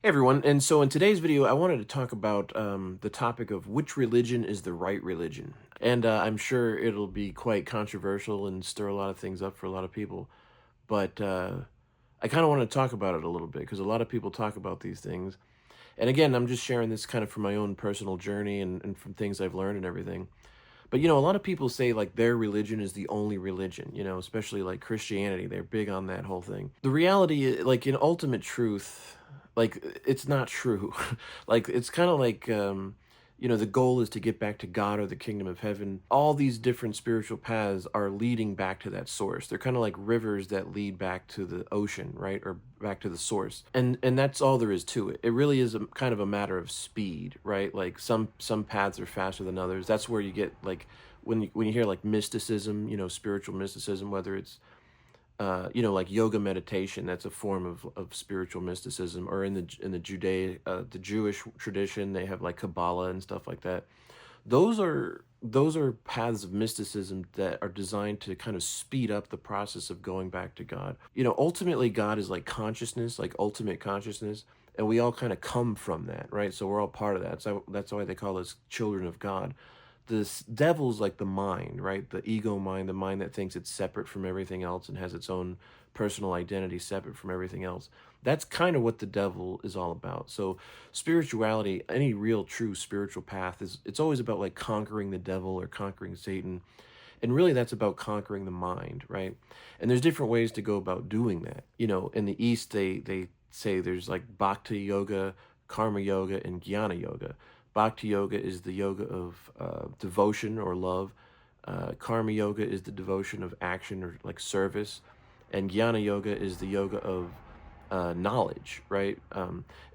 Hey everyone, and so in today's video, I wanted to talk about the topic of which religion is the right religion. And I'm sure it'll be quite controversial and stir a lot of things up for a lot of people. But I kind of want to talk about it a little bit because a lot of people talk about these things. And again, I'm just sharing this kind of from my own personal journey and from things I've learned and everything. But a lot of people say like their religion is the only religion, especially like Christianity. They're big on that whole thing. The reality, like in ultimate truth, like it's not true. Like it's kind of like the goal is to get back to God or the kingdom of heaven. All these different spiritual paths are leading back to that source. They're kind of like rivers that lead back to the ocean, right? Or back to the source. And that's all there is to it. It really is a kind of a matter of speed, right? Like some paths are faster than others. That's where you get like when you hear like mysticism, spiritual mysticism, whether it's like yoga meditation, that's a form of spiritual mysticism, or the Jewish tradition, they have like Kabbalah and stuff like that. Those are paths of mysticism that are designed to kind of speed up the process of going back to God. Ultimately, God is like consciousness, like ultimate consciousness, and we all kind of come from that, right? So we're all part of that. So that's why they call us children of God. This devil's like the mind, right? The ego mind, the mind that thinks it's separate from everything else and has its own personal identity separate from everything else. That's kind of what the devil is all about. So spirituality, any real true spiritual path, it's always about like conquering the devil or conquering Satan. And really that's about conquering the mind, right? And there's different ways to go about doing that. In the East they say there's like bhakti yoga, karma yoga, and jnana yoga. Bhakti yoga is the yoga of devotion or love. Karma yoga is the devotion of action or like service. And jnana yoga is the yoga of knowledge, right?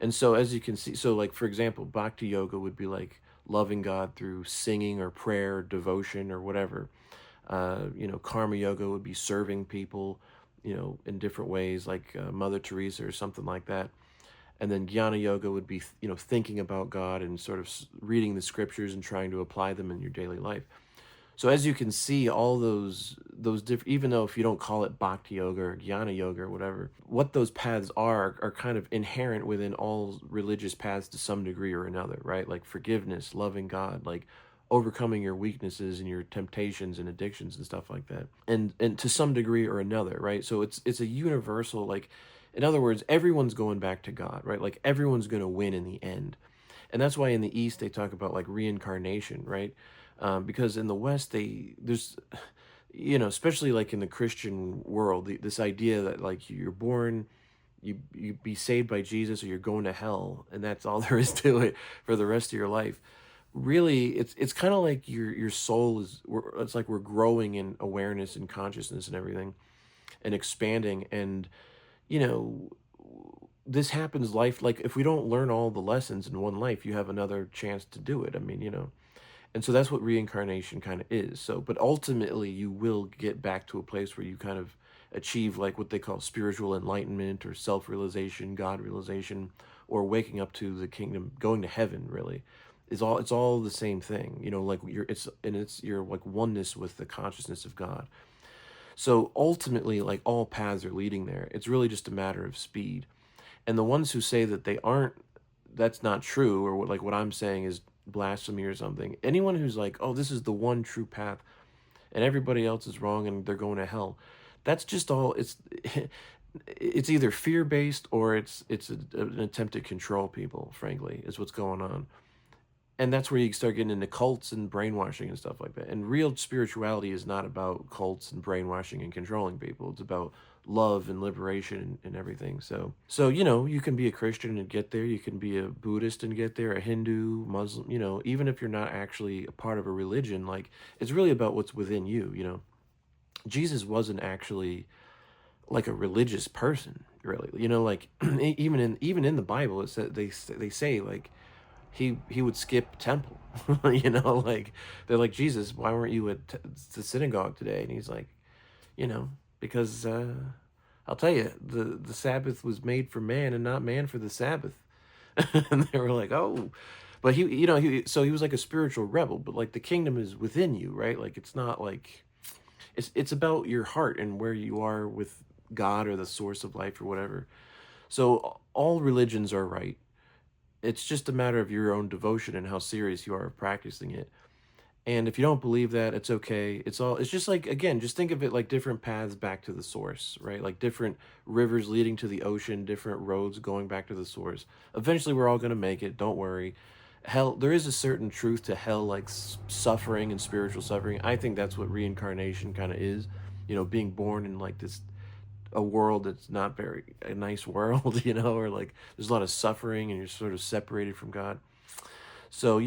And so as you can see, so like for example, bhakti yoga would be like loving God through singing or prayer, or devotion or whatever. Karma yoga would be serving people, in different ways, like Mother Teresa or something like that. And then jnana yoga would be, thinking about God and sort of reading the scriptures and trying to apply them in your daily life. So as you can see, all those different, even though if you don't call it bhakti yoga or jnana yoga or whatever, what those paths are kind of inherent within all religious paths to some degree or another, right? Like forgiveness, loving God, like overcoming your weaknesses and your temptations and addictions and stuff like that, and to some degree or another, right? So it's a universal, like, in other words, everyone's going back to God, right? Like everyone's going to win in the end. And that's why in the East they talk about like reincarnation, right? Because in the West there's especially like in the Christian world, this idea that like you're born, you be saved by Jesus, or you're going to hell, and that's all there is to it for the rest of your life. Really, it's kind of like your soul it's like we're growing in awareness and consciousness and everything, and expanding. And you know this happens life, like if we don't learn all the lessons in one life, you have another chance to do it. I mean, and so that's what reincarnation kind of is. So, but ultimately, you will get back to a place where you kind of achieve like what they call spiritual enlightenment or self realization, God realization, or waking up to the kingdom, going to heaven. Really, it's all the same thing. Like it's your like oneness with the consciousness of God. So ultimately, like all paths are leading there. It's really just a matter of speed. And the ones who say that they aren't, that's not true, or what I'm saying is blasphemy or something. Anyone who's like, oh, this is the one true path and everybody else is wrong and they're going to hell, that's just all. It's either fear based, or an attempt to control people, frankly, is what's going on. And that's where you start getting into cults and brainwashing and stuff like that. And real spirituality is not about cults and brainwashing and controlling people. It's about love and liberation and everything. So you can be a Christian and get there. You can be a Buddhist and get there, a Hindu, Muslim. Even if you're not actually a part of a religion, like it's really about what's within you. Jesus wasn't actually like a religious person, really. Like even in the Bible, it said they say like he would skip temple. Like they're like, Jesus, why weren't you at the synagogue today? And he's like, you know because I'll tell you, the Sabbath was made for man and not man for the Sabbath. And they were like, oh. But he was like a spiritual rebel, but like the kingdom is within you, right? Like it's not like it's about your heart and where you are with God or the source of life or whatever. So all religions are right. It's just a matter of your own devotion and how serious you are of practicing it. And if you don't believe that, it's okay. It's just like, again, just think of it like different paths back to the source, right? Like different rivers leading to the ocean, different roads going back to the source. Eventually, we're all going to make it. Don't worry. Hell, there is a certain truth to hell, like suffering and spiritual suffering. I think that's what reincarnation kind of is. Being born in like this a world that's not very a nice world, or like there's a lot of suffering and you're sort of separated from God. So,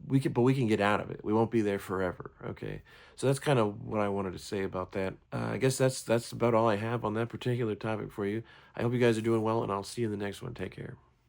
we can get out of it. We won't be there forever. Okay. So that's kind of what I wanted to say about that. I guess that's about all I have on that particular topic for you. I hope you guys are doing well, and I'll see you in the next one. Take care.